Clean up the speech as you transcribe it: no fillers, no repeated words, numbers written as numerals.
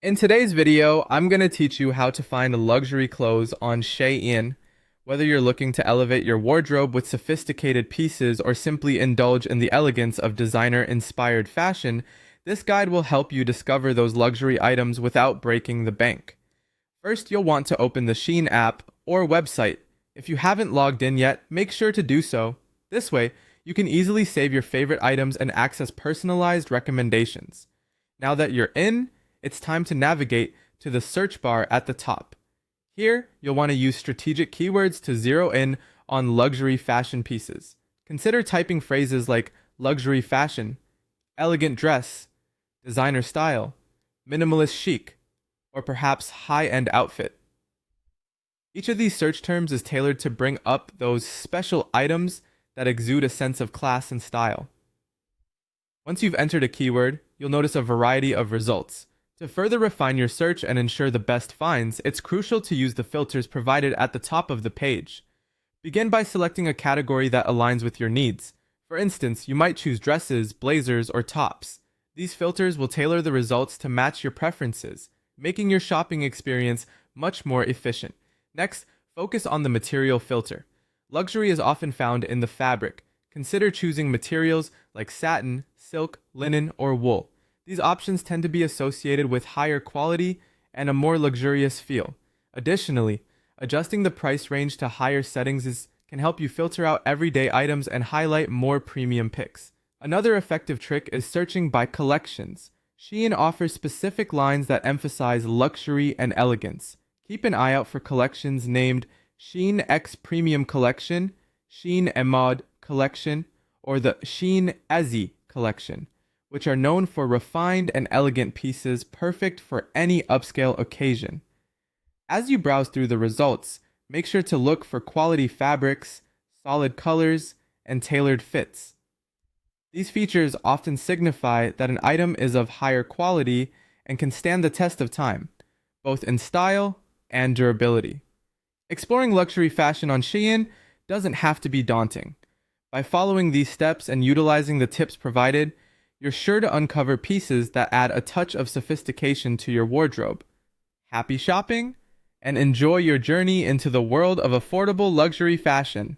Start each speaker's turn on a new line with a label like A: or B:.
A: In today's video, I'm going to teach you how to find luxury clothes on Shein. Whether you're looking to elevate your wardrobe with sophisticated pieces or simply indulge in the elegance of designer-inspired fashion, this guide will help you discover those luxury items without breaking the bank. First, you'll want to open the Shein app or website. If you haven't logged in yet, make sure to do so. This way, you can easily save your favorite items and access personalized recommendations. Now that you're in, it's time to navigate to the search bar at the top. Here, you'll want to use strategic keywords to zero in on luxury fashion pieces. Consider typing phrases like luxury fashion, elegant dress, designer style, minimalist chic, or perhaps high-end outfit. Each of these search terms is tailored to bring up those special items that exude a sense of class and style. Once you've entered a keyword, you'll notice a variety of results. To further refine your search and ensure the best finds, it's crucial to use the filters provided at the top of the page. Begin by selecting a category that aligns with your needs. For instance, you might choose dresses, blazers, or tops. These filters will tailor the results to match your preferences, making your shopping experience much more efficient. Next, focus on the material filter. Luxury is often found in the fabric. Consider choosing materials like satin, silk, linen, or wool. These options tend to be associated with higher quality and a more luxurious feel. Additionally, adjusting the price range to higher settings can help you filter out everyday items and highlight more premium picks. Another effective trick is searching by collections. Shein offers specific lines that emphasize luxury and elegance. Keep an eye out for collections named Shein X Premium Collection, Shein Emad Collection, or the Shein Ezi Collection, which are known for refined and elegant pieces perfect for any upscale occasion. As you browse through the results, make sure to look for quality fabrics, solid colors, and tailored fits. These features often signify that an item is of higher quality and can stand the test of time, both in style and durability. Exploring luxury fashion on Shein doesn't have to be daunting. By following these steps and utilizing the tips provided, you're sure to uncover pieces that add a touch of sophistication to your wardrobe. Happy shopping, and enjoy your journey into the world of affordable luxury fashion.